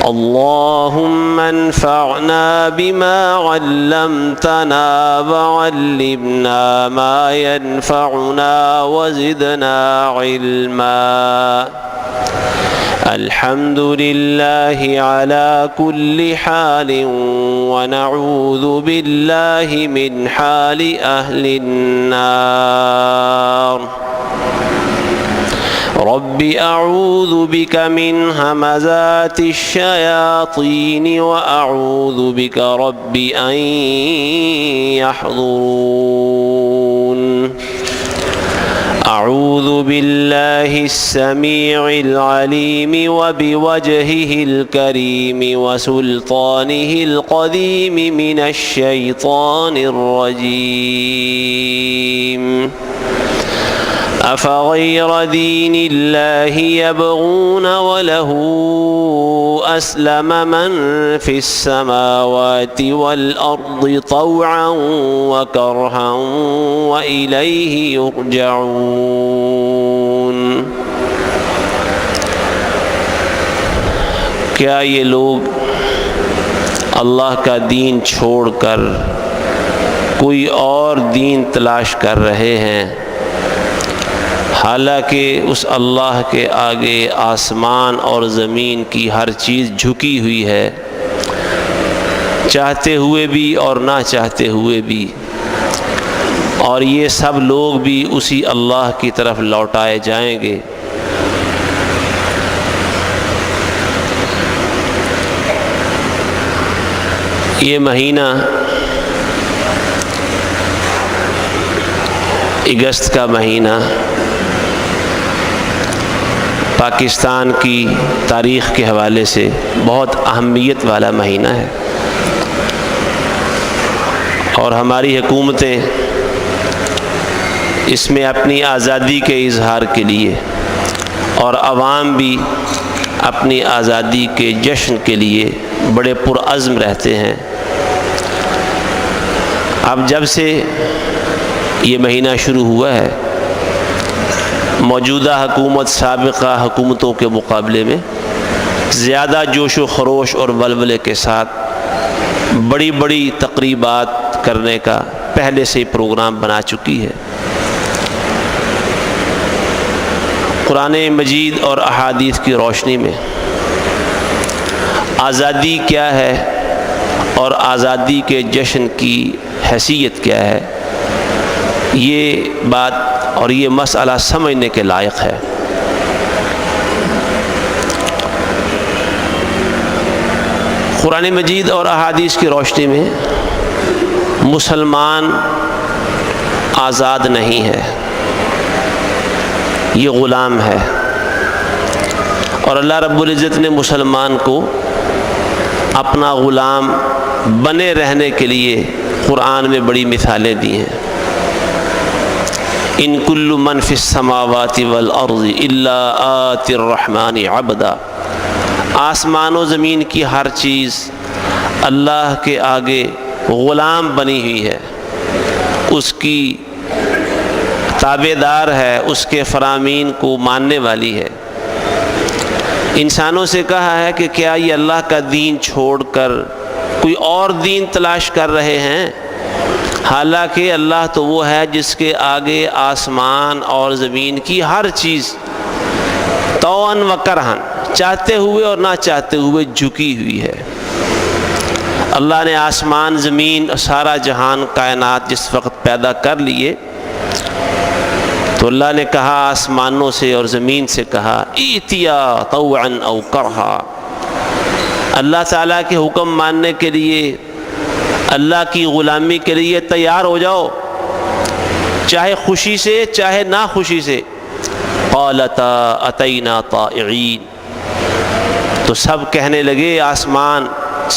اللهم انفعنا بما علمتنا وعلمنا ما ينفعنا وزدنا علما. الحمد لله على كل حال ونعوذ بالله من حال أهل النار. رب أعوذ بك من همزات الشياطين وأعوذ بك رب أن يحضرون. أعوذ بالله السميع العليم وبوجهه الكريم وسلطانه القديم من الشيطان الرجيم. أفغير دين الله يبغون وله أسلم من في السماوات والأرض طوعا وكرها وإليه يرجعون. کیا یہ لوگ اللہ کا دین چھوڑ کر کوئی اور دین تلاش کر رہے ہیں، حالانکہ اس اللہ کے آگے آسمان اور زمین کی ہر چیز جھکی ہوئی ہے، چاہتے ہوئے بھی اور نہ چاہتے ہوئے بھی، اور یہ سب لوگ بھی اسی اللہ کی طرف لوٹائے جائیں گے. یہ مہینہ اگست کا مہینہ پاکستان کی تاریخ کے حوالے سے بہت اہمیت والا مہینہ ہے، اور ہماری حکومتیں اس میں اپنی آزادی کے اظہار کے لیے اور عوام بھی اپنی آزادی کے جشن کے لیے بڑے پرعزم رہتے ہیں. اب جب سے یہ مہینہ شروع ہوا ہے، موجودہ حکومت سابقہ حکومتوں کے مقابلے میں زیادہ جوش و خروش اور ولولے کے ساتھ بڑی بڑی تقریبات کرنے کا پہلے سے پروگرام بنا چکی ہے. قرآن مجید اور احادیث کی روشنی میں آزادی کیا ہے اور آزادی کے جشن کی حیثیت کیا ہے، یہ بات اور یہ مسئلہ سمجھنے کے لائق ہے. قرآن مجید اور احادیث کی روشنی میں مسلمان آزاد نہیں ہے، یہ غلام ہے. اور اللہ رب العزت نے مسلمان کو اپنا غلام بنے رہنے کے لیے قرآن میں بڑی مثالیں دی ہیں. ان کل من فی السماوات والارض الا آتی الرحمن عبدا. آسمان و زمین کی ہر چیز اللہ کے آگے غلام بنی ہوئی ہے، اس کی تابع دار ہے، اس کے فرامین کو ماننے والی ہے. انسانوں سے کہا ہے کہ کیا یہ اللہ کا دین چھوڑ کر کوئی اور دین تلاش کر رہے ہیں، حالانکہ اللہ تو وہ ہے جس کے آگے آسمان اور زمین کی ہر چیز طوعاً و کرہاً، چاہتے ہوئے اور نہ چاہتے ہوئے جھکی ہوئی ہے. اللہ نے آسمان، زمین، سارا جہان، کائنات جس وقت پیدا کر لیے تو اللہ نے کہا آسمانوں سے اور زمین سے کہا ایتیا طوعاً او کرہا. اللہ تعالیٰ کے حکم ماننے کے لیے، اللہ کی غلامی کے لیے تیار ہو جاؤ، چاہے خوشی سے چاہے نہ خوشی سے. قالتا اتینا طائعین. تو سب کہنے لگے، آسمان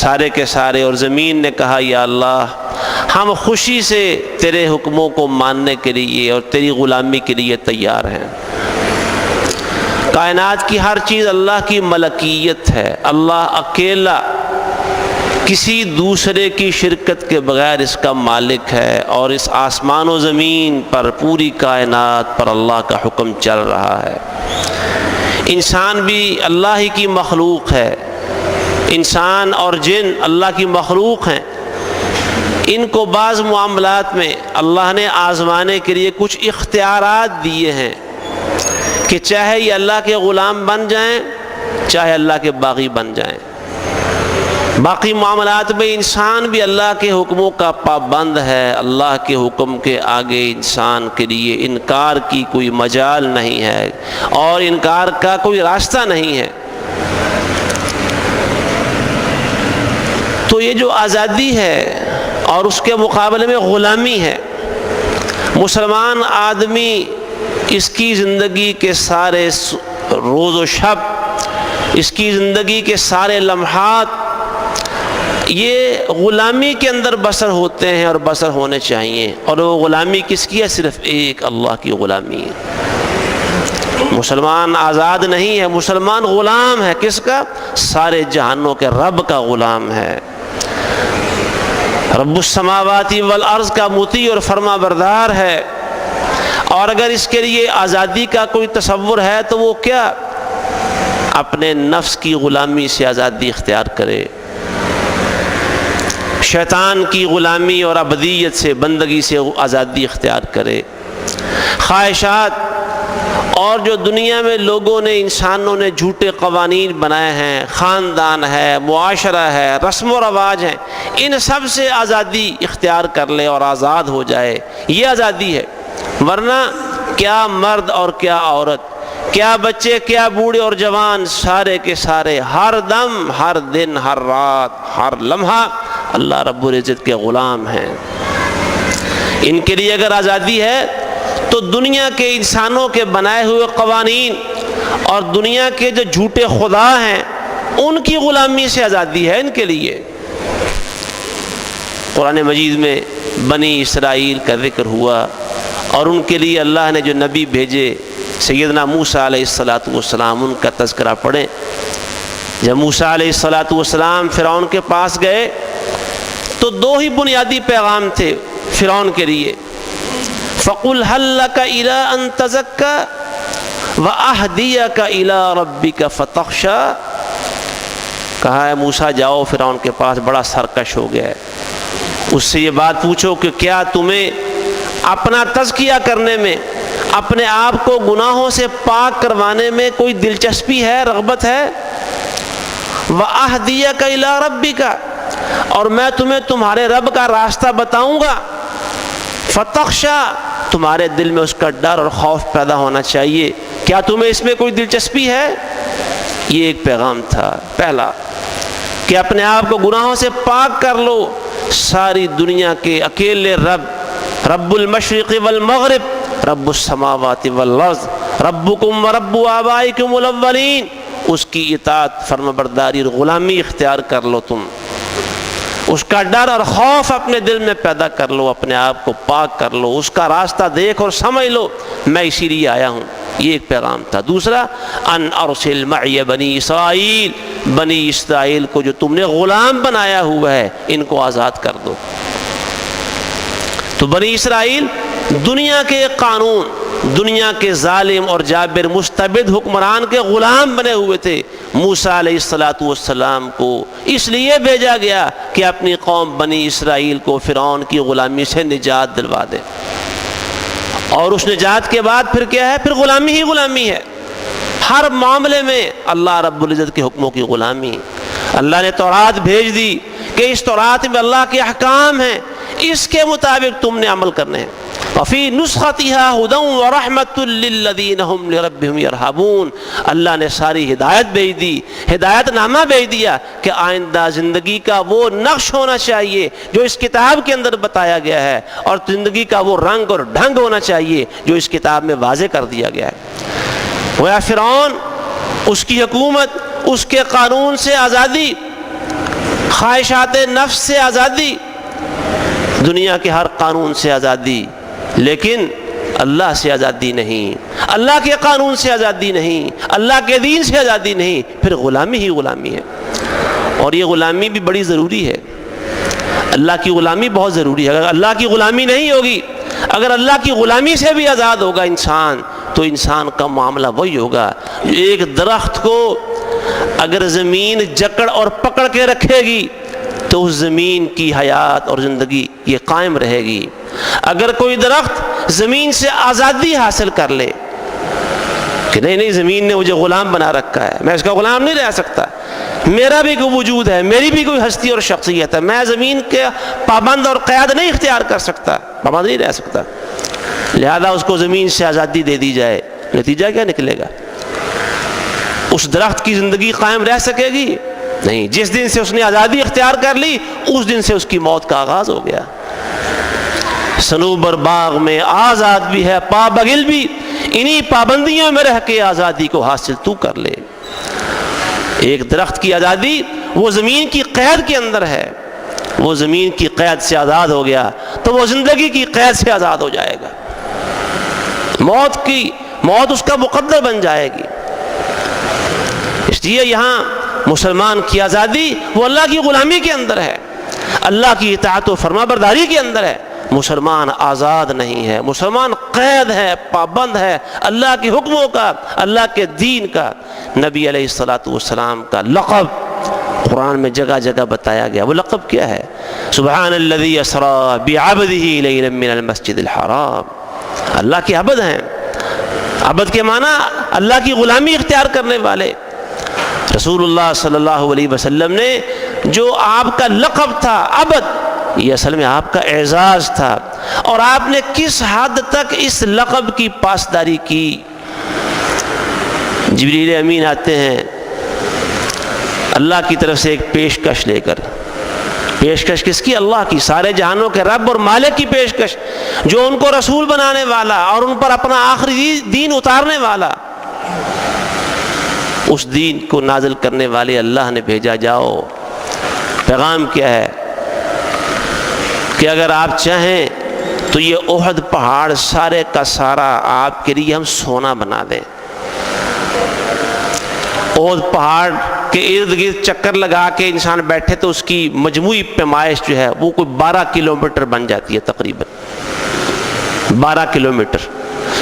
سارے کے سارے اور زمین نے کہا یا اللہ ہم خوشی سے تیرے حکموں کو ماننے کے لیے اور تیری غلامی کے لیے تیار ہیں. کائنات کی ہر چیز اللہ کی ملکیت ہے، اللہ اکیلا کسی دوسرے کی شرکت کے بغیر اس کا مالک ہے، اور اس آسمان و زمین پر پوری کائنات پر اللہ کا حکم چل رہا ہے. انسان بھی اللہ ہی کی مخلوق ہے، انسان اور جن اللہ کی مخلوق ہیں، ان کو بعض معاملات میں اللہ نے آزمانے کے لیے کچھ اختیارات دیے ہیں کہ چاہے یہ اللہ کے غلام بن جائیں، چاہے اللہ کے باغی بن جائیں۔ باقی معاملات میں انسان بھی اللہ کے حکموں کا پابند ہے، اللہ کے حکم کے آگے انسان کے لیے انکار کی کوئی مجال نہیں ہے اور انکار کا کوئی راستہ نہیں ہے۔ تو یہ جو آزادی ہے اور اس کے مقابلے میں غلامی ہے، مسلمان آدمی اس کی زندگی کے سارے روز و شب، اس کی زندگی کے سارے لمحات یہ غلامی کے اندر بسر ہوتے ہیں اور بسر ہونے چاہیے۔ اور وہ غلامی کس کی ہے؟ صرف ایک اللہ کی غلامی ہے۔ مسلمان آزاد نہیں ہے، مسلمان غلام ہے۔ کس کا؟ سارے جہانوں کے رب کا غلام ہے، رب السماوات والارض کا مطیع اور فرما بردار ہے۔ اور اگر اس کے لیے آزادی کا کوئی تصور ہے تو وہ کیا؟ اپنے نفس کی غلامی سے آزادی اختیار کرے، شیطان کی غلامی اور عبدیت سے، بندگی سے آزادی اختیار کرے۔ خواہشات اور جو دنیا میں لوگوں نے، انسانوں نے جھوٹے قوانین بنائے ہیں، خاندان ہے، معاشرہ ہے، رسم و رواج ہیں، ان سب سے آزادی اختیار کر لے اور آزاد ہو جائے، یہ آزادی ہے۔ ورنہ کیا مرد اور کیا عورت، کیا بچے، کیا بوڑھے اور جوان، سارے کے سارے ہر دم، ہر دن، ہر رات، ہر لمحہ اللہ رب العزت کے غلام ہیں۔ ان کے لیے اگر آزادی ہے تو دنیا کے انسانوں کے بنائے ہوئے قوانین اور دنیا کے جو جھوٹے خدا ہیں ان کی غلامی سے آزادی ہے ان کے لیے۔ قرآن مجید میں بنی اسرائیل کا ذکر ہوا اور ان کے لیے اللہ نے جو نبی بھیجے سیدنا موسیٰ علیہ السلام، ان کا تذکرہ پڑھیں۔ جب موسیٰ علیہ السلام فرعون کے پاس گئے تو دو ہی بنیادی پیغام تھے فرعون کے لیے، فَقُلْ هَلْ لَكَ إِلَىٰ أَن تَزَكَّىٰ وَأَهْدِيَكَ إِلَىٰ رَبِّكَ فَتَخْشَىٰ۔ کہا ہے موسیٰ جاؤ فرعون کے پاس، بڑا سرکش ہو گیا ہے، اس سے یہ بات پوچھو کہ کیا تمہیں اپنا تزکیہ کرنے میں، اپنے آپ کو گناہوں سے پاک کروانے میں کوئی دلچسپی ہے، رغبت ہے؟ وَأَهْدِيَكَ إِلَىٰ رَبِّكَ، اور میں تمہیں تمہارے رب کا راستہ بتاؤں گا۔ فَتَخْشَىٰ، تمہارے دل میں اس کا ڈر اور خوف پیدا ہونا چاہیے، کیا تمہیں اس میں کوئی دلچسپی ہے؟ یہ ایک پیغام تھا پہلا، کہ اپنے آپ کو گناہوں سے پاک کر لو۔ ساری دنیا کے اکیلے رب المشرق والمغرب، رب السماوات والارض، ربکم ورب آبائکم الاولین، اس کی اطاعت، فرما برداری اور غلامی اختیار کر لو تم، اس کا ڈر اور خوف اپنے دل میں پیدا کر لو، اپنے آپ کو پاک کر لو، اس کا راستہ دیکھ اور سمجھ لو میں اسی لیے آیا ہوں۔ یہ ایک پیغام تھا۔ دوسرا، ان ارسل معی بنی اسرائیل، بنی اسرائیل کو جو تم نے غلام بنایا ہوا ہے ان کو آزاد کر دو۔ تو بنی اسرائیل دنیا کے قانون، دنیا کے ظالم اور جابر مستبد حکمران کے غلام بنے ہوئے تھے۔ موسیٰ علیہ السلام کو اس لیے بھیجا گیا کہ اپنی قوم بنی اسرائیل کو فرعون کی غلامی سے نجات دلوا دے، اور اس نجات کے بعد پھر کیا ہے؟ پھر غلامی ہی غلامی ہے۔ ہر معاملے میں اللہ رب العزت کے حکموں کی غلامی۔ اللہ نے تورات بھیج دی کہ اس تورات میں اللہ کے احکام ہیں، اس کے مطابق تم نے عمل کرنے ہیں۔ وفی نسختها هدى ورحمة للذین هم لربهم يرهبون، اللہ نے ساری ہدایت بھیج دی، ہدایت نامہ بھیج دیا کہ آئندہ زندگی کا وہ نقش ہونا چاہیے جو اس کتاب کے اندر بتایا گیا ہے، اور زندگی کا وہ رنگ اور ڈھنگ ہونا چاہیے جو اس کتاب میں واضح کر دیا گیا ہے۔ وہ فرعون، اس کی حکومت، اس کے قانون سے آزادی، خواہشات نفس سے آزادی، دنیا کے ہر قانون سے آزادی، لیکن اللہ سے آزادی نہیں، اللہ کے قانون سے آزادی نہیں، اللہ کے دین سے آزادی نہیں، پھر غلامی ہی غلامی ہے۔ اور یہ غلامی بھی بڑی ضروری ہے، اللہ کی غلامی بہت ضروری ہے۔ اگر اللہ کی غلامی نہیں ہوگی، اگر اللہ کی غلامی سے بھی آزاد ہوگا انسان، تو انسان کا معاملہ وہی ہوگا۔ ایک درخت کو اگر زمین جکڑ اور پکڑ کے رکھے گی تو اس زمین کی حیات اور زندگی یہ قائم رہے گی. اگر کوئی درخت زمین سے آزادی حاصل کر لے کہ نہیں زمین نے مجھے غلام بنا رکھا ہے، میں اس کا غلام نہیں رہ سکتا، میرا بھی کوئی وجود ہے، میری بھی کوئی ہستی اور شخصیت ہے، میں زمین کے پابند اور قیاد نہیں اختیار کر سکتا، پابند نہیں رہ سکتا، لہذا اس کو زمین سے آزادی دے دی جائے، نتیجہ کیا نکلے گا؟ اس درخت کی زندگی قائم رہ سکے گی؟ نہیں. جس دن سے اس نے آزادی اختیار کر لی اس دن سے اس کی موت کا آغاز ہو گیا. صنوبر باغ میں آزاد بھی ہے پا بگل بھی، انہی پابندیوں میں رہ کے آزادی کو حاصل تو کر لے. ایک درخت کی آزادی وہ زمین کی قید کے اندر ہے، وہ زمین کی قید سے آزاد ہو گیا تو وہ زندگی کی قید سے آزاد ہو جائے گا، موت اس کا مقدر بن جائے گی. اس لیے یہاں مسلمان کی آزادی وہ اللہ کی غلامی کے اندر ہے، اللہ کی اطاعت و فرما برداری کے اندر ہے. مسلمان آزاد نہیں ہے، مسلمان قید ہے، پابند ہے اللہ کے حکموں کا، اللہ کے دین کا. نبی علیہ الصلوۃ والسلام کا لقب قرآن میں جگہ جگہ بتایا گیا. وہ لقب کیا ہے؟ سبحان الذی اسری بعبدہ لیلا من المسجد الحرام. اللہ کے عبد ہیں. عبد کے معنی اللہ کی غلامی اختیار کرنے والے. رسول اللہ صلی اللہ علیہ وسلم نے جو آپ کا لقب تھا عبد، یہ اصل میں آپ کا اعزاز تھا، اور آپ نے کس حد تک اس لقب کی پاسداری کی. جبریل امین آتے ہیں اللہ کی طرف سے ایک پیشکش لے کر. پیشکش کس کی؟ اللہ کی، سارے جہانوں کے رب اور مالک کی پیشکش، جو ان کو رسول بنانے والا اور ان پر اپنا آخری دین اتارنے والا. اس دین کو نازل کرنے والے اللہ نے بھیجا. جاؤ. پیغام کیا ہے؟ کہ اگر آپ چاہیں تو یہ احد پہاڑ سارے کا سارا آپ کے لیے ہم سونا بنا دیں. احد پہاڑ کے ارد گرد چکر لگا کے انسان بیٹھے تو اس کی مجموعی پیمائش جو ہے وہ کوئی 12 کلومیٹر بن جاتی ہے، تقریباً 12 کلومیٹر.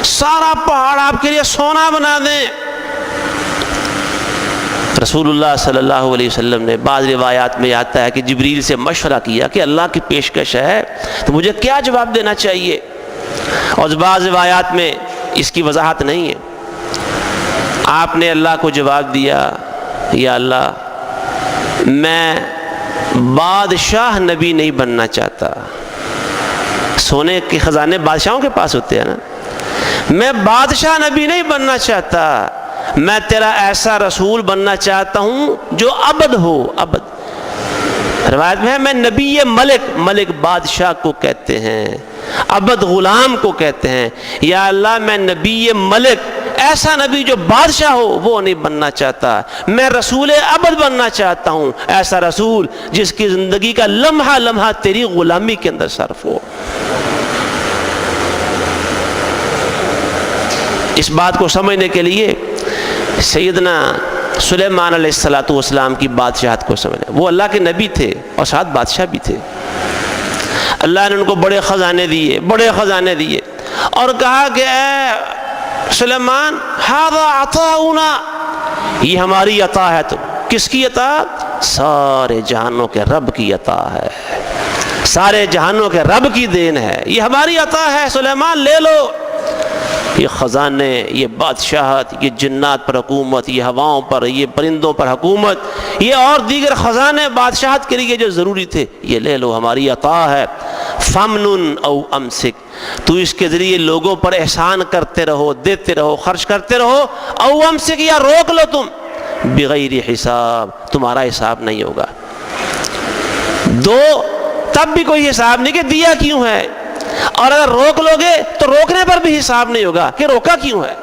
سارا پہاڑ آپ کے لیے سونا بنا دیں. رسول اللہ صلی اللہ علیہ وسلم نے بعض روایات میں آتا ہے کہ جبریل سے مشورہ کیا کہ اللہ کی پیشکش ہے تو مجھے کیا جواب دینا چاہیے، اور بعض روایات میں اس کی وضاحت نہیں ہے. آپ نے اللہ کو جواب دیا، یا اللہ میں بادشاہ نبی نہیں بننا چاہتا. سونے کے خزانے بادشاہوں کے پاس ہوتے ہیں نا. میں بادشاہ نبی نہیں بننا چاہتا، میں تیرا ایسا رسول بننا چاہتا ہوں جو عبد ہو. عبد روایت میں ہے میں نبی ملک بادشاہ کو کہتے ہیں، عبد غلام کو کہتے ہیں. یا اللہ میں نبی ملک، ایسا نبی جو بادشاہ ہو وہ نہیں بننا چاہتا، میں رسول عبد بننا چاہتا ہوں، ایسا رسول جس کی زندگی کا لمحہ لمحہ تیری غلامی کے اندر صرف ہو. اس بات کو سمجھنے کے لیے سیدنا سلیمان علیہ الصلوۃ والسلام کی بادشاہت کو سمجھیں. وہ اللہ کے نبی تھے اور ساتھ بادشاہ بھی تھے. اللہ نے ان کو بڑے خزانے دیے اور کہا کہ اے سلیمان ھذا عطاؤنا، یہ ہماری عطا ہے. تو کس کی عطا؟ سارے جہانوں کے رب کی عطا ہے، سارے جہانوں کے رب کی دین ہے، یہ ہماری عطا ہے سلیمان لے لو. یہ خزانے، یہ بادشاہت، یہ جنات پر حکومت، یہ ہواؤں پر، یہ پرندوں پر حکومت، یہ اور دیگر خزانے بادشاہت کے لیے جو ضروری تھے یہ لے لو، ہماری عطا ہے. فمنن او امسک، تو اس کے ذریعے لوگوں پر احسان کرتے رہو، دیتے رہو، خرچ کرتے رہو. او امسک، یا روک لو تم، بغیر حساب، تمہارا حساب نہیں ہوگا. دو تب بھی کوئی حساب نہیں کہ دیا کیوں ہے، اور اگر روک لو گے تو روکنے پر بھی حساب نہیں ہوگا کہ روکا کیوں ہے،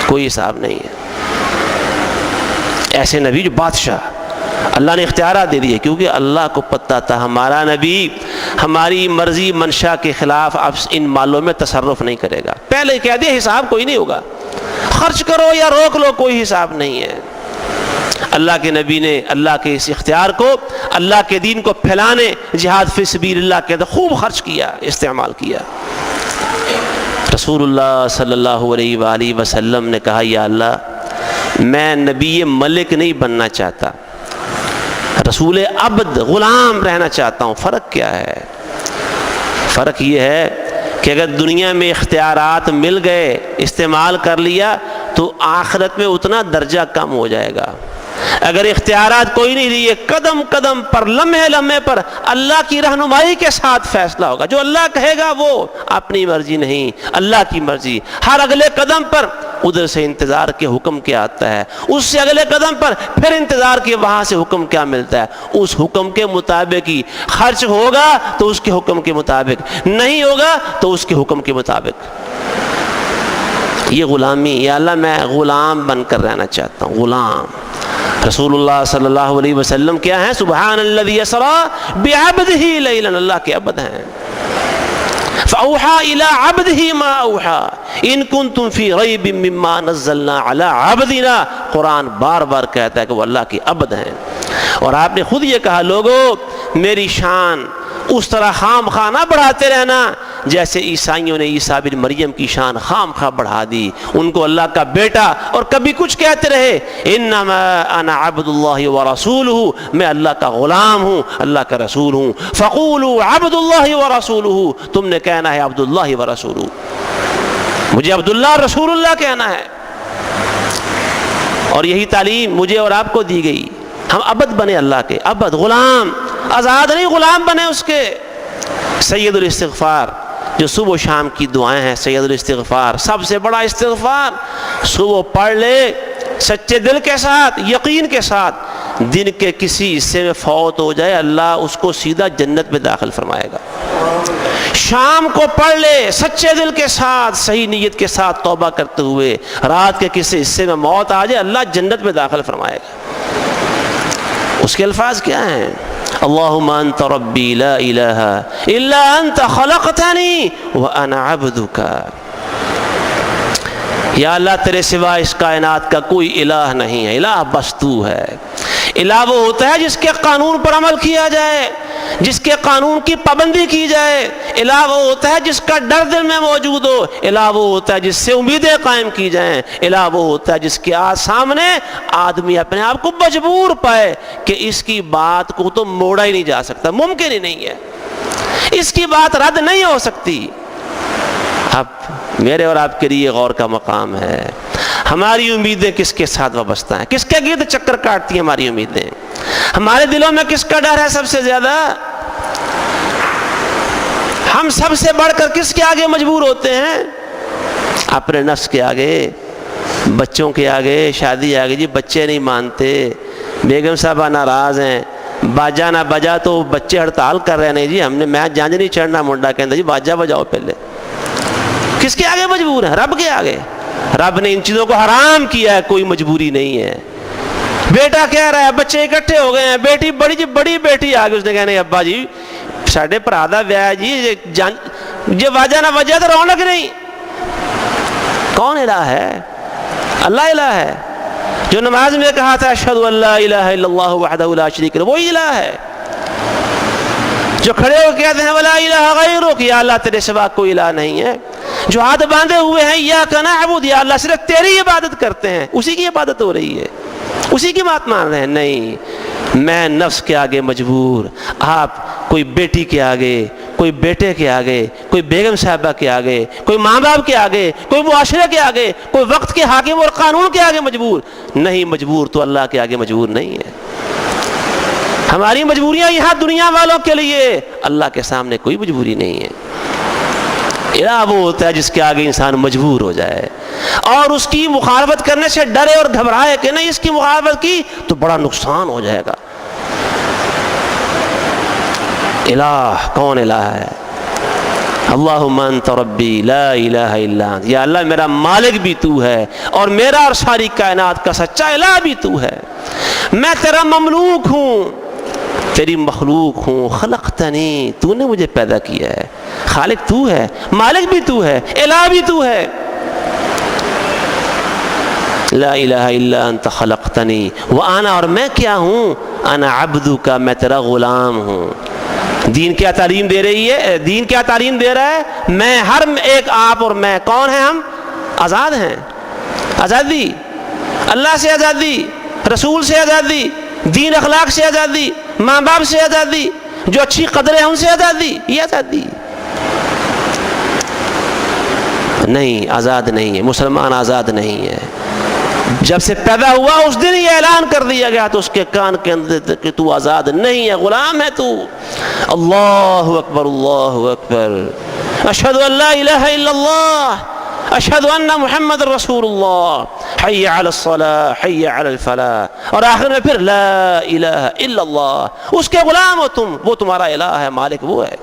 کوئی حساب نہیں ہے. ایسے نبی جو بادشاہ، اللہ نے اختیارات دے دیے کیونکہ اللہ کو پتہ تھا ہمارا نبی ہماری مرضی منشا کے خلاف اب ان مالوں میں تصرف نہیں کرے گا. پہلے کہہ دیا حساب کوئی نہیں ہوگا، خرچ کرو یا روک لو کوئی حساب نہیں ہے. اللہ کے نبی نے اللہ کے اس اختیار کو اللہ کے دین کو پھیلانے، جہاد فی سبیل اللہ کے اندر خوب خرچ کیا، استعمال کیا. رسول اللہ صلی اللہ علیہ وآلہ وسلم نے کہا یا اللہ میں نبی ملک نہیں بننا چاہتا، رسول عبد غلام رہنا چاہتا ہوں۔ فرق کیا ہے؟ فرق یہ ہے کہ اگر دنیا میں اختیارات مل گئے، استعمال کر لیا، تو آخرت میں اتنا درجہ کم ہو جائے گا۔ اگر اختیارات کوئی نہیں لیے، قدم قدم پر، لمحے لمحے پر اللہ کی رہنمائی کے ساتھ فیصلہ ہوگا۔ جو اللہ کہے گا وہ، اپنی مرضی نہیں، اللہ کی مرضی۔ ہر اگلے قدم پر ادھر سے انتظار کے حکم کیا آتا ہے، اس سے اگلے قدم پر پھر انتظار کے وہاں سے حکم کیا ملتا ہے، اس حکم کے مطابق ہی خرچ ہوگا تو اس کے حکم کے مطابق، نہیں ہوگا تو اس کے حکم کے مطابق۔ یہ غلامی، یا اللہ میں غلام بن کر رہنا چاہتا ہوں، غلام۔ رسول اللہ صلی اللہ علیہ وسلم کیا ہیں؟ سبحان الذی اسری بعبدہ لیلا، اللہ کے عبد ہیں۔ فأوحى إلى عبده ما أوحى إن كنتم في ريب مما نزلنا على عبدنا، قرآن بار بار کہتا ہے کہ وہ اللہ کے عبد ہیں۔ اور آپ نے خود یہ کہا، لوگو میری شان اس طرح خام خواہ نہ بڑھاتے رہنا جیسے عیسائیوں نے عیسیٰ بن مریم کی شان خام خواہ بڑھا دی، ان کو اللہ کا بیٹا اور کبھی کچھ کہتے رہے۔ انما انا عبد اللہ ورسولہ، میں اللہ کا غلام ہوں، اللہ کا رسول ہوں۔ فقولوا عبد اللہ ورسولہ، تم نے کہنا ہے عبد اللہ ورسولہ، مجھے عبداللہ رسول اللہ کہنا ہے۔ اور یہی تعلیم مجھے اور آپ کو دی گئی، ہم عبد بنے اللہ کے، عبد، غلام، آزاد نہیں، غلام بنے اس کے۔ سید الاستغفار جو صبح و شام کی دعائیں ہیں، سید الاستغفار، سب سے بڑا استغفار، صبح پڑھ لے سچے دل کے ساتھ، یقین کے ساتھ، دن کے کسی حصے میں فوت ہو جائے اللہ اس کو سیدھا جنت میں داخل فرمائے گا۔ شام کو پڑھ لے سچے دل کے ساتھ، صحیح نیت کے ساتھ توبہ کرتے ہوئے، رات کے کسی حصے میں موت آ جائے اللہ جنت میں داخل فرمائے گا۔ اس کے الفاظ کیا ہیں؟ اللہم انت ربی لا الہ الا انت خلقتنی وانا عبدک، یا اللہ تیرے سوا اس کائنات کا کوئی الہ نہیں ہے، الہ بس تو ہے۔ الہ وہ ہوتا ہے جس کے قانون پر عمل کیا جائے، جس کے قانون کی پابندی کی جائے۔ الہ وہ ہوتا ہے جس کا ڈر دل میں موجود ہو۔ الہ وہ ہوتا ہے جس سے امیدیں قائم کی جائیں۔ الہ وہ ہوتا ہے جس کے سامنے آدمی اپنے آپ کو مجبور پائے کہ اس کی بات کو تو موڑا ہی نہیں جا سکتا، ممکن ہی نہیں ہے، اس کی بات رد نہیں ہو سکتی۔ اب میرے اور آپ کے لیے غور کا مقام ہے، ہماری امیدیں کس کے ساتھ وابستہ ہیں؟ کس کے گرد چکر کاٹتی ہیں ہماری امیدیں؟ ہمارے دلوں میں کس کا ڈر ہے سب سے زیادہ؟ ہم سب سے بڑھ کر کس کے آگے مجبور ہوتے ہیں؟ اپنے نفس کے آگے، بچوں کے آگے، شادی آگے۔ جی بچے نہیں مانتے، بیگم صاحبہ ناراض ہیں، باجا نہ بجا تو بچے ہڑتال کر رہے ہیں، جی ہم نے میچ جانج نہیں چڑھنا، منڈا کہتا جی باجا بجاؤ پہلے۔ کس کے آگے مجبور ہیں؟ رب کے آگے۔ رب نے ان چیزوں کو حرام کیا ہے، کوئی مجبوری نہیں ہے۔ بیٹا کہہ رہا ہے، بچے اکٹھے ہو گئے ہیں، بیٹی بڑی بیٹی آگے، اس نے کہنا ابا جی ساڑھے پرا دا ویاہ جی، جی واجہ نہ وجہ تو رونق نہیں۔ کون الہ ہے؟ اللہ الہ ہے، جو نماز میں کہا تھا اشہد ان لا الہ الا اللہ وحدہ لا شریک لہ، وہی الہ ہے۔ جو کھڑے ہو کے کہتے ہیں ولا الہ غیرک، یا اللہ تیرے سوا کوئی الہ نہیں ہے۔ جو ہاتھ باندھے ہوئے ہیں ایاک نعبد، یا اللہ صرف تیری عبادت کرتے ہیں، اسی کی عبادت ہو رہی ہے، اسی کی بات مان رہے ہیں۔ نہیں، میں نفس کے آگے مجبور، آپ کوئی بیٹی کے آگے، کوئی بیٹے کے آگے، کوئی بیگم صاحبہ کے آگے، کوئی ماں باپ کے آگے، کوئی معاشرے کے آگے، کوئی وقت کے حاکم اور قانون کے آگے مجبور نہیں۔ مجبور تو اللہ کے آگے مجبور نہیں ہے۔ ہماری مجبوریاں یہاں دنیا والوں کے لیے، اللہ کے سامنے کوئی مجبوری نہیں ہے۔ الہ وہ ہوتا ہے جس کے آگے انسان مجبور ہو جائے اور اس کی مخالفت کرنے سے ڈرے اور گھبرائے کہ نہیں اس کی مخالفت کی تو بڑا نقصان ہو جائے گا۔ الہ کون الہ ہے؟ اللہم انت ربی لا الہ الا انت، یا اللہ میرا مالک بھی تو ہے اور میرا اور ساری کائنات کا سچا الہ بھی تو ہے۔ میں تیرا مملوک ہوں، تیری مخلوق ہوں۔ خلقتنی، تو نے مجھے پیدا کیا ہے۔ خالق تو ہے، مالک بھی تو ہے، الہ بھی تو ہے۔ لا الہ الا انت خلقتنی وانا، اور میں کیا ہوں؟ انا عبدک، میں تیرا غلام ہوں۔ دین کیا تعلیم دے رہی ہے؟ دین کیا تعلیم دے رہا ہے؟ میں، ہر ایک آپ اور میں کون ہیں؟ ہم آزاد ہیں، آزادی۔ اللہ سے آزادی، رسول سے آزادی، دین اخلاق سے آزادی، ماں باپ سے آزادی، جو اچھی قدریں ہیں ان سے آزادی، یہ آزادی نہیں، آزاد نہیں ہے مسلمان، آزاد نہیں ہے۔ جب سے پیدا ہوا اس دن یہ اعلان کر دیا گیا تو اس کے کان کے اندر کہ تو آزاد نہیں ہے، غلام ہے تو۔ اللہ اکبر، اللہ اکبر، اشہد ان لا الہ الا اللہ، اشہد ان محمد رسول اللہ، حی علی الصلاۃ، حی علی الفلاح، اور آخر میں پھر لا الہ الا اللہ، اس کے غلام ہو تم، وہ تمہارا الہ ہے، مالک وہ ہے۔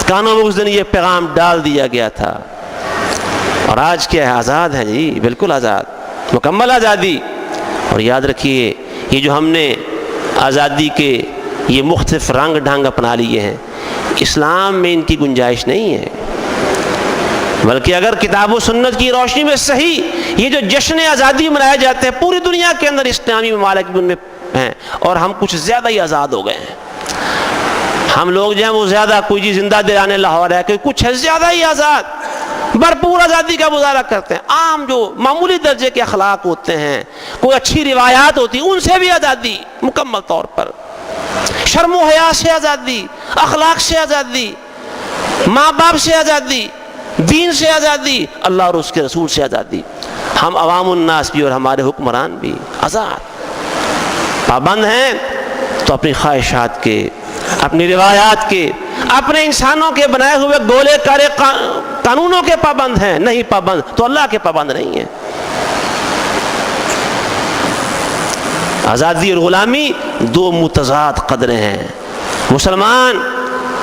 کانوں میں اس دن یہ پیغام ڈال دیا گیا تھا، اور آج کیا ہے؟ آزاد ہے جی، بالکل آزاد، مکمل آزادی۔ اور یاد رکھیے یہ جو ہم نے آزادی کے یہ مختلف رنگ ڈھنگ اپنا لیے ہیں، اسلام میں ان کی گنجائش نہیں ہے، بلکہ اگر کتاب و سنت کی روشنی میں صحیح یہ جو جشن آزادی منائے جاتے ہیں پوری دنیا کے اندر، اسلامی ممالک بھی ان میں ہیں، اور ہم کچھ زیادہ ہی آزاد ہو گئے ہیں۔ ہم لوگ جو ہیں وہ زیادہ، کوئی جی زندہ دلانے لاہور ہے، کوئی کچھ ہے، زیادہ ہی آزاد، بھرپور آزادی کا مظاہرہ کرتے ہیں۔ عام جو معمولی درجے کے اخلاق ہوتے ہیں، کوئی اچھی روایات ہوتی ہیں، ان سے بھی آزادی مکمل طور پر، شرم و حیا سے آزادی، اخلاق سے آزادی، ماں باپ سے آزادی، دین سے آزادی، اللہ اور اس کے رسول سے آزادی۔ ہم عوام الناس بھی اور ہمارے حکمران بھی آزاد، پابند ہیں تو اپنی خواہشات کے، اپنی روایات کے، اپنے انسانوں کے بنائے ہوئے گولے کارے قانونوں کے پابند ہیں، نہیں پابند تو اللہ کے پابند نہیں ہیں۔ آزادی اور غلامی دو متضاد قدریں ہیں۔ مسلمان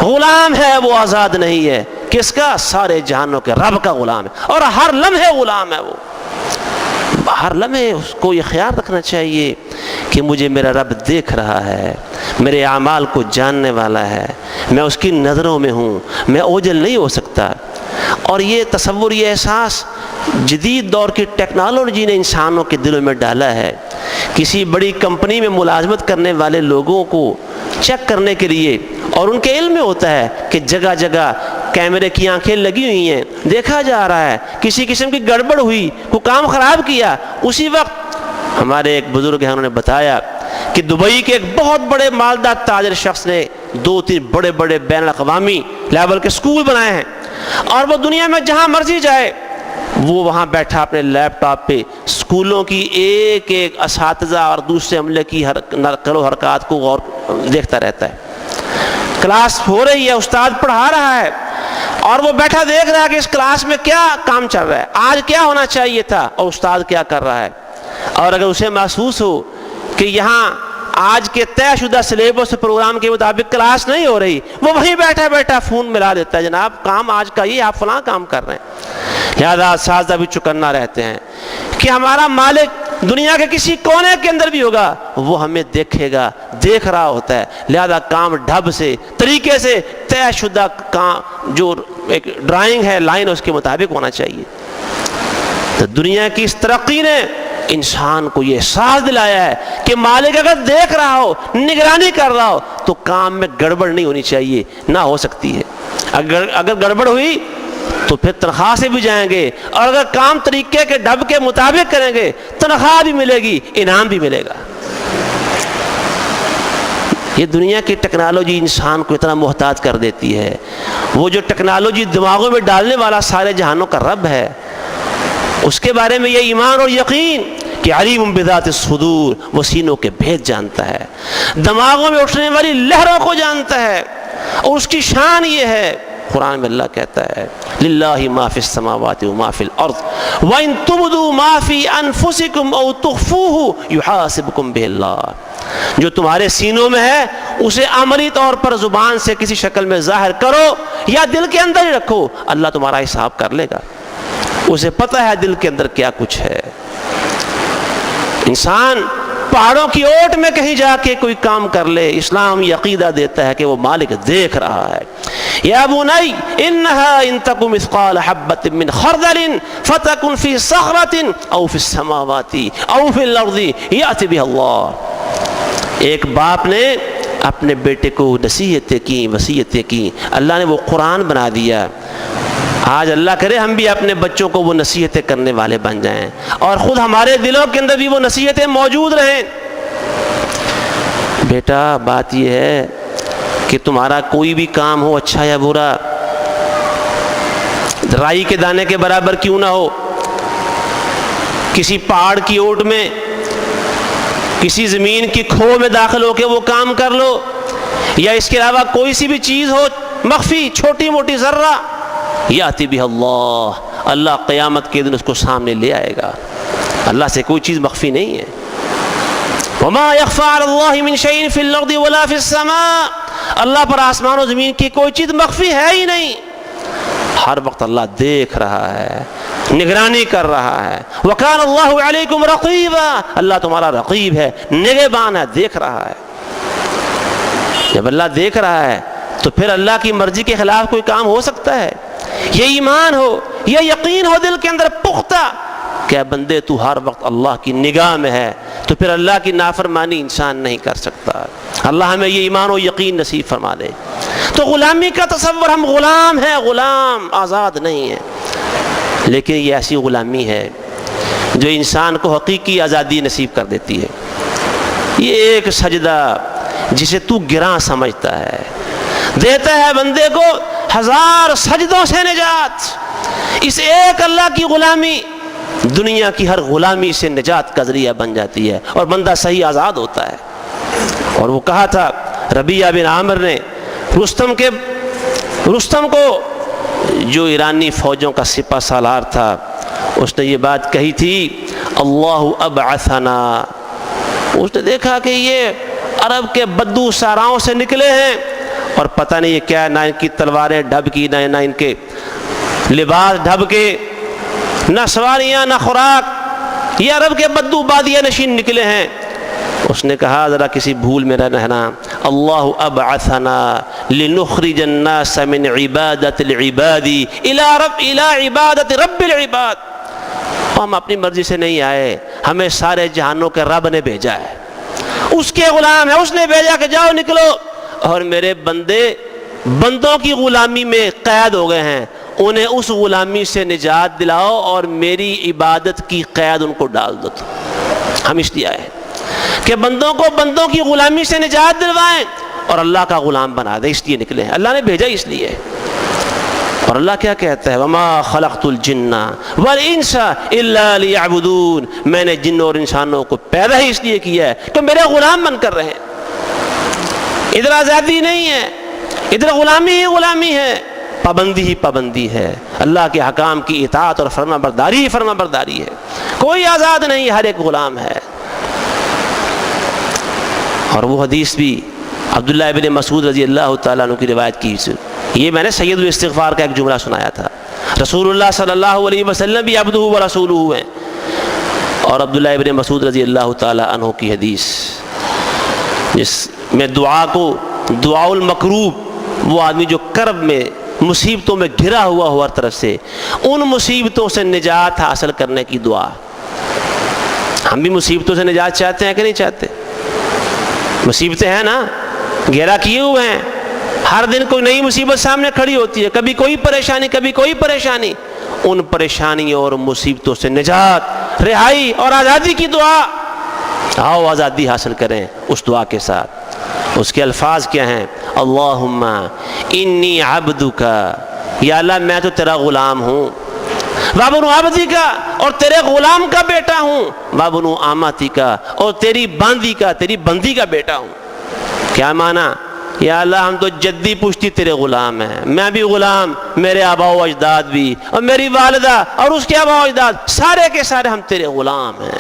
غلام ہے، وہ آزاد نہیں ہے، کس کا؟ سارے جہانوں کے رب کا غلام ہے، اور ہر لمحے غلام ہے۔ وہ ہر لمحے اس کو یہ خیال رکھنا چاہیے کہ مجھے میرا رب دیکھ رہا ہے، میرے اعمال کو جاننے والا ہے، میں اس کی نظروں میں ہوں، میں اوجھل نہیں ہو سکتا۔ اور یہ تصور، یہ احساس جدید دور کی ٹیکنالوجی نے انسانوں کے دلوں میں ڈالا ہے۔ کسی بڑی کمپنی میں ملازمت کرنے والے لوگوں کو چیک کرنے کے لیے، اور ان کے علم میں ہوتا ہے کہ جگہ جگہ کیمرے کی آنکھیں لگی ہوئی ہیں، دیکھا جا رہا ہے، کسی قسم کی گڑبڑ ہوئی، کوئی کام خراب کیا، اسی وقت ہمارے ایک بزرگ ہیں، انہوں نے بتایا کہ دبئی کے ایک بہت بڑے مالدار تاجر شخص نے 2-3 بڑے بڑے بین الاقوامی لیول کے سکول بنائے ہیں، اور وہ دنیا میں جہاں مرضی جائے وہ وہاں بیٹھا اپنے لیپ ٹاپ پہ سکولوں کی ایک ایک اساتذہ اور دوسرے عملے کی نقل و حرکات کو غور دیکھتا رہتا ہے۔ کلاس ہو رہی ہے، استاد پڑھا رہا ہے، اور وہ بیٹھا دیکھ رہا ہے کہ اس کلاس میں کیا کام چل رہا ہے، آج کیا ہونا چاہیے تھا، اور استاد کیا کر رہا ہے۔ اور اگر اسے محسوس ہو کہ یہاں آج کے طے شدہ سلیبس پروگرام کے مطابق کلاس نہیں ہو رہی، وہ وہیں بیٹھا بیٹھا فون ملا دیتا ہے، جناب کام آج کا یہ، آپ فلاں کام کر رہے ہیں۔ لہٰذا اساتذہ بھی چکنا رہتے ہیں کہ ہمارا مالک دنیا کے کسی کونے کے اندر بھی ہوگا، وہ ہمیں دیکھے گا، دیکھ رہا ہوتا ہے، لہذا کام ڈھب سے، طریقے سے، طے شدہ کام جو ایک ڈرائنگ ہے، لائن اس کے مطابق ہونا چاہیے۔ تو دنیا کی اس ترقی نے انسان کو یہ احساس دلایا ہے کہ مالک اگر دیکھ رہا ہو، نگرانی کر رہا ہو، تو کام میں گڑبڑ نہیں ہونی چاہیے، نہ ہو سکتی ہے۔ اگر گڑبڑ ہوئی تو پھر تنخواہ سے بھی جائیں گے، اور اگر کام طریقے کے ڈھب کے مطابق کریں گے، تنخواہ بھی ملے گی، انعام بھی ملے گا۔ یہ دنیا کی ٹیکنالوجی انسان کو اتنا محتاج کر دیتی ہے۔ وہ جو ٹیکنالوجی دماغوں میں ڈالنے والا سارے جہانوں کا رب ہے، اس کے بارے میں یہ ایمان اور یقین کہ علیم بذات الصدور، وہ سینوں کے بھید جانتا ہے، دماغوں میں اٹھنے والی لہروں کو جانتا ہے، اور اس کی شان یہ ہے، قرآن میں اللہ کہتا ہے للہ ما فی السماوات و ما فی الارض وان تبدوا ما فی انفسکم او تخفوہ یحاسبکم بہ اللہ۔ جو تمہارے سینوں میں ہے اسے عملی طور پر زبان سے کسی شکل میں ظاہر کرو یا دل کے اندر ہی رکھو، اللہ تمہارا حساب کر لے گا، اسے پتہ ہے دل کے اندر کیا کچھ ہے۔ انسان پہاڑوں کی اوٹ میں کہیں جا کے کوئی کام کر لے، اسلام یہ عقیدہ دیتا ہے کہ وہ مالک دیکھ رہا ہے۔ یا بنی انہا ان تک مثقال حبۃ من خردل فتکن فی صخرۃ او فی السماوات او فی الارض یأتی بہ اللہ۔ ایک باپ نے اپنے بیٹے کو نصیحتیں کی، وصیتیں کی، اللہ نے وہ قرآن بنا دیا۔ آج اللہ کرے ہم بھی اپنے بچوں کو وہ نصیحتیں کرنے والے بن جائیں اور خود ہمارے دلوں کے اندر بھی وہ نصیحتیں موجود رہیں. بیٹا بات یہ ہے کہ تمہارا کوئی بھی کام ہو اچھا یا برا، رائی کے دانے کے برابر کیوں نہ ہو، کسی پہاڑ کی اوٹ میں، کسی زمین کی کھو میں داخل ہو کے وہ کام کر لو، یا اس کے علاوہ کوئی سی بھی چیز ہو مخفی چھوٹی موٹی ذرہ، یاتی بہ اللہ، اللہ قیامت کے دن اس کو سامنے لے آئے گا. اللہ سے کوئی چیز مخفی نہیں ہے. وما يخفى على الله من شيء في الارض ولا في السماء، اللہ پر آسمان و زمین کی کوئی چیز مخفی ہے ہی نہیں. ہر وقت اللہ دیکھ رہا ہے، نگرانی کر رہا ہے. وَكَانَ اللَّهُ عَلَيْكُمْ رَقِيبًا، اللہ تمہارا رقیب ہے، نگہبان ہے، دیکھ رہا ہے. جب اللہ دیکھ رہا ہے تو پھر اللہ کی مرضی کے خلاف کوئی کام ہو سکتا ہے؟ یہ ایمان ہو، یہ یقین ہو دل کے اندر پختہ کہ بندے تو ہر وقت اللہ کی نگاہ میں ہے، تو پھر اللہ کی نافرمانی انسان نہیں کر سکتا. اللہ ہمیں یہ ایمان و یقین نصیب فرما دے. تو غلامی کا تصور، ہم غلام ہیں، غلام آزاد نہیں ہیں. لیکن یہ ایسی غلامی ہے جو انسان کو حقیقی آزادی نصیب کر دیتی ہے. یہ ایک سجدہ جسے تو گراں سمجھتا ہے دیتا ہے بندے کو 1000 سجدوں سے نجات. اس ایک اللہ کی غلامی دنیا کی ہر غلامی سے نجات کا ذریعہ بن جاتی ہے اور بندہ صحیح آزاد ہوتا ہے. اور وہ کہا تھا ربیعہ بن عامر نے رستم کو، جو ایرانی فوجوں کا سپہ سالار تھا، اس نے یہ بات کہی تھی، اللہ ابعثنا. اس نے دیکھا کہ یہ عرب کے بدو ساراؤں سے نکلے ہیں اور پتہ نہیں یہ کیا، نہ ان کی تلواریں ڈھب کی، نہ ان کے لباس ڈھب کے، نہ سواریاں نہ خوراک، یہ عرب کے بدو بادیہ نشین نکلے ہیں. اس نے کہا ذرا کسی بھول میں رہنا، اللہ ابعثنا لنخرج الناس من عبادت العباد الى عبادت رب العباد. ہم اپنی مرضی سے نہیں آئے، ہمیں سارے جہانوں کے رب نے بھیجا ہے، اس کے غلام ہے، اس نے بھیجا کہ جاؤ نکلو. اور میرے بندوں کی غلامی میں قید ہو گئے ہیں، انہیں اس غلامی سے نجات دلاؤ اور میری عبادت کی قید ان کو ڈال دو. ہم اس لیے آئے کہ بندوں کو بندوں کی غلامی سے نجات دلوائیں اور اللہ کا غلام بنا دیں. اس لیے نکلے ہیں، اللہ نے بھیجا اس لیے. اور اللہ کیا کہتا ہے، وما خلقت الجن والانس الا ليعبدون، میں نے جن اور انسانوں کو پیدا ہی اس لیے کیا ہے کہ میرے غلام بن کر رہیں. ادھر آزادی نہیں ہے، ادھر غلامی ہی غلامی ہے، پابندی ہی پابندی ہے. اللہ کے حکام کی اطاعت اور فرما برداری ہی فرما برداری ہے. کوئی آزاد نہیں، ہر ایک غلام ہے. اور وہ حدیث بھی عبداللہ ابن مسعود رضی اللہ تعالیٰ عنہ کی روایت کی. یہ میں نے سید الاستغفار کا ایک جملہ سنایا تھا. رسول اللہ صلی اللہ علیہ وسلم بھی عبدہ و رسولہ ہیں، اور عبداللہ ابن مسعود رضی اللہ تعالیٰ عنہ کی حدیث جس میں دعا المکروب، وہ آدمی جو کرب میں مصیبتوں میں گھرا ہوا ہو ہر طرف سے، ان مصیبتوں سے نجات حاصل کرنے کی دعا. ہم بھی مصیبتوں سے نجات چاہتے ہیں کہ نہیں چاہتے؟ مصیبتیں ہیں نا، گھیرا کیے ہوئے ہیں، ہر دن کوئی نئی مصیبت سامنے کھڑی ہوتی ہے، کبھی کوئی پریشانی کبھی کوئی پریشانی. ان پریشانیوں اور مصیبتوں سے نجات، رہائی اور آزادی کی دعا. آؤ آزادی حاصل کریں اس دعا کے ساتھ. اس کے الفاظ کیا ہیں، اللہم انی عبدک، یا اللہ میں تو تیرا غلام ہوں، وابن عبدی کا، اور تیرے غلام کا بیٹا ہوں، وابن آماتی کا، اور تیری باندی کا، تیری بندی کا بیٹا ہوں. کیا معنی؟ یا اللہ ہم تو جدی پشتی تیرے غلام ہیں، میں بھی غلام، میرے آبا و اجداد بھی، اور میری والدہ اور اس کے آبا و اجداد، سارے کے سارے ہم تیرے غلام ہیں.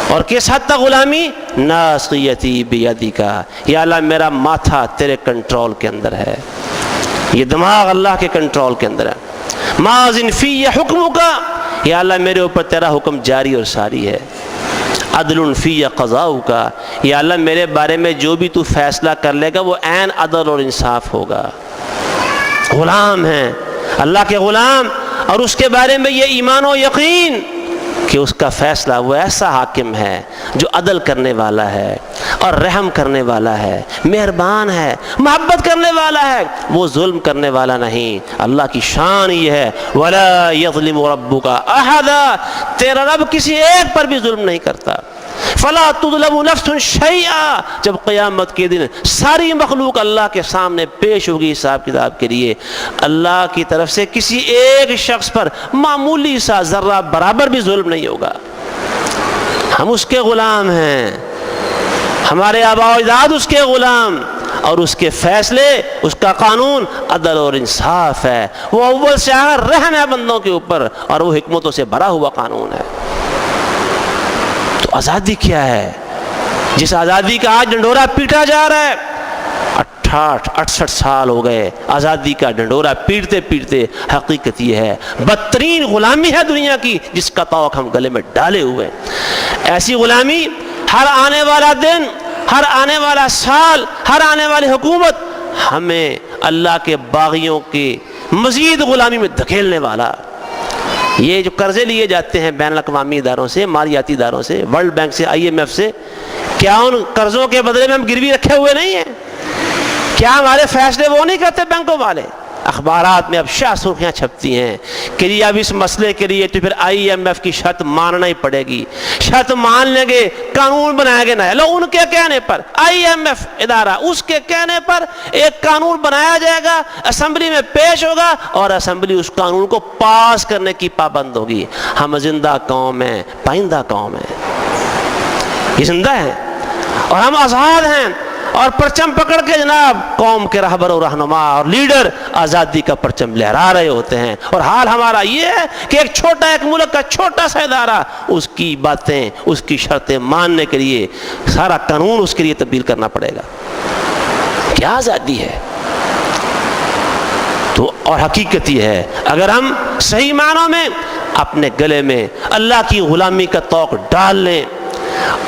اور کس حد تک غلامی؟ ناصیتی بیدک، یا اللہ میرا ماتھا تیرے کنٹرول کے اندر ہے، یہ دماغ اللہ کے کنٹرول کے اندر ہے. ماذن فی حکمک، یا اللہ میرے اوپر تیرا حکم جاری اور ساری ہے. عدل فی قضاؤک، یا اللہ میرے بارے میں جو بھی تو فیصلہ کر لے گا وہ عین عدل اور انصاف ہوگا. غلام ہیں، اللہ کے غلام، اور اس کے بارے میں یہ ایمان و یقین کہ اس کا فیصلہ وہ ایسا حاکم ہے جو عدل کرنے والا ہے اور رحم کرنے والا ہے، مہربان ہے، محبت کرنے والا ہے، وہ ظلم کرنے والا نہیں۔ اللہ کی شان یہ ہے وَلَا يَظْلِمُ رَبُّكَ أَحَدًا، تیرا رب کسی ایک پر بھی ظلم نہیں کرتا۔ فَلَا تُظْلَمُ نَفْسٌ شَيْئًا، جب قیامت کے دن ساری مخلوق اللہ کے سامنے پیش ہوگی حساب کتاب کے لیے، اللہ کی طرف سے کسی ایک شخص پر معمولی سا ذرہ برابر بھی ظلم نہیں ہوگا۔ ہم اس کے غلام ہیں، ہمارے آباء و اجداد اس کے غلام، اور اس کے فیصلے، اس کا قانون عدل اور انصاف ہے۔ وہ اول سے آخر رحم ہے بندوں کے اوپر، اور وہ حکمتوں سے بھرا ہوا قانون ہے۔ تو آزادی کیا ہے؟ جس آزادی کا آج ڈنڈورا پیٹا جا رہا ہے، 68 سال ہو گئے آزادی کا ڈنڈورا پیٹتے پیٹتے، حقیقت یہ ہے بدترین غلامی ہے دنیا کی جس کا طوق ہم گلے میں ڈالے ہوئے۔ ایسی غلامی ہر آنے والا دن، ہر آنے والا سال، ہر آنے والی حکومت ہمیں اللہ کے باغیوں کی مزید غلامی میں دھکیلنے والا۔ یہ جو قرضے لیے جاتے ہیں بین الاقوامی اداروں سے، مالیاتی اداروں سے، ورلڈ بینک سے، IMF سے، کیا ان قرضوں کے بدلے میں ہم گروی رکھے ہوئے نہیں ہیں؟ کیا ہمارے فیصلے وہ نہیں کرتے بینکوں والے؟ اخبارات میں اب شاہ سرخیاں چھپتی ہیں کہ یہ اب اس مسئلے کے لیے تو پھر IMF کی شرط ماننا ہی پڑے گی، شرط مان لیں گے، قانون بنایا گیا نا، لو ان کے کہنے پر IMF ادارہ اس کے کہنے پر ایک قانون بنایا جائے گا، اسمبلی میں پیش ہوگا اور اسمبلی اس قانون کو پاس کرنے کی پابند ہوگی۔ ہم زندہ قوم ہیں، پائندہ قوم ہے، یہ زندہ ہے اور ہم آزاد ہیں، اور پرچم پکڑ کے جناب قوم کے رہبر اور رہنما اور لیڈر آزادی کا پرچم لہرا رہے ہوتے ہیں، اور حال ہمارا یہ ہے کہ ایک ملک کا چھوٹا سا ادارہ اس کی باتیں، اس کی شرطیں ماننے کے لیے سارا قانون اس کے لیے تبدیل کرنا پڑے گا۔ کیا آزادی ہے؟ تو اور حقیقت یہ ہے اگر ہم صحیح معنوں میں اپنے گلے میں اللہ کی غلامی کا طوق ڈال لیں،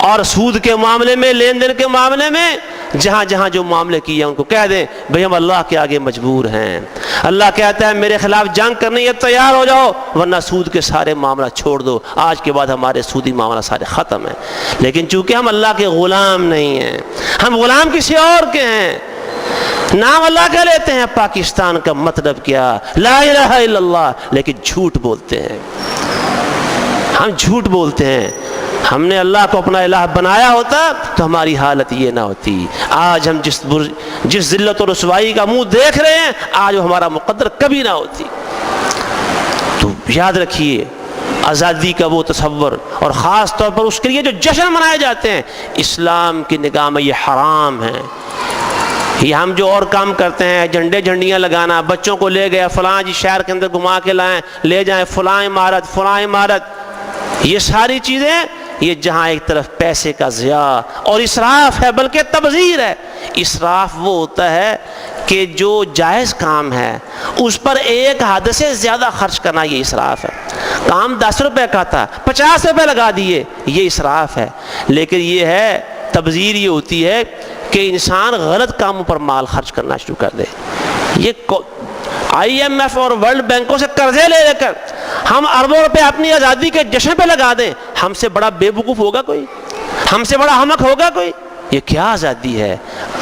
اور سود کے معاملے میں، لین دین کے معاملے میں جہاں جہاں جو معاملے کیے ان کو کہہ دیں بھئی ہم اللہ کے آگے مجبور ہیں، اللہ کہتا ہے میرے خلاف جنگ کرنے یہ تیار ہو جاؤ، ورنہ سود کے سارے معاملہ چھوڑ دو، آج کے بعد ہمارے سودی معاملہ سارے ختم ہیں۔ لیکن چونکہ ہم اللہ کے غلام نہیں ہیں، ہم غلام کسی اور کے ہیں، نام اللہ کا لیتے ہیں، پاکستان کا مطلب کیا، لا الہ الا اللہ، لیکن جھوٹ بولتے ہیں، ہم جھوٹ بولتے ہیں۔ ہم نے اللہ کو اپنا الہ بنایا ہوتا تو ہماری حالت یہ نہ ہوتی۔ آج ہم جس ذلت و رسوائی کا منہ دیکھ رہے ہیں، آج وہ ہمارا مقدر کبھی نہ ہوتی۔ تو یاد رکھیے آزادی کا وہ تصور، اور خاص طور پر اس کے لیے جو جشن منائے جاتے ہیں، اسلام کی نگاہ میں یہ حرام ہے۔ یہ ہم جو اور کام کرتے ہیں، جھنڈیاں لگانا، بچوں کو لے گئے فلاں جی شہر کے اندر گھما کے لائیں، لے جائیں فلاں عمارت، یہ ساری چیزیں، یہ جہاں ایک طرف پیسے کا ضیاع اور اسراف ہے، بلکہ تبذیر ہے۔ اسراف وہ ہوتا ہے کہ جو جائز کام ہے اس پر ایک حد سے زیادہ خرچ کرنا، یہ اسراف ہے۔ کام 10 روپے کا تھا، 50 روپے لگا دیے، یہ اسراف ہے۔ لیکن یہ ہے تبذیر، یہ ہوتی ہے کہ انسان غلط کاموں پر مال خرچ کرنا شروع کر دے۔ یہ IMF اور ورلڈ بینکوں سے قرضے لے کر ہم اربوں روپے اپنی آزادی کے جشن پہ لگا دیں، ہم سے بڑا بے وقوف ہوگا کوئی؟ ہم سے بڑا احمق ہوگا کوئی؟ یہ کیا آزادی ہے؟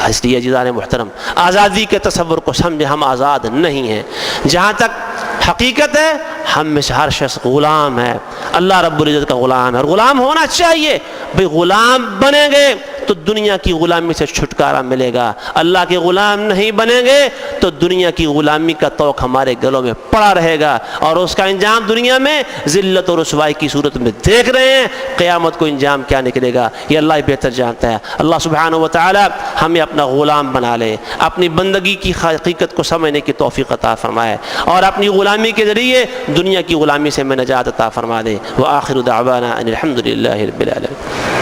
اس لیے عزیزان محترم، آزادی کے تصور کو سمجھے، ہم آزاد نہیں ہیں۔ جہاں تک حقیقت ہے ہم میں سے ہر شخص غلام ہے، اللہ رب العزت کا غلام ہے، اور غلام ہونا چاہیے۔ بھئی غلام بنیں گے تو دنیا کی غلامی سے چھٹکارا ملے گا، اللہ کے غلام نہیں بنیں گے تو دنیا کی غلامی کا طوق ہمارے گلوں میں پڑا رہے گا، اور اس کا انجام دنیا میں ذلت و رسوائی کی صورت میں دیکھ رہے ہیں۔ قیامت کو انجام کیا نکلے گا یہ اللہ ہی بہتر جانتا ہے۔ اللہ سبحانہ و تعالی ہمیں اپنا غلام بنا لے، اپنی بندگی کی حقیقت کو سمجھنے کی توفیق عطا فرمائے، اور اپنی غلامی کے ذریعے دنیا کی غلامی سے ہمیں نجات عطا فرما دے۔ وآخر دعوانا ان الحمد للہ رب العالمین۔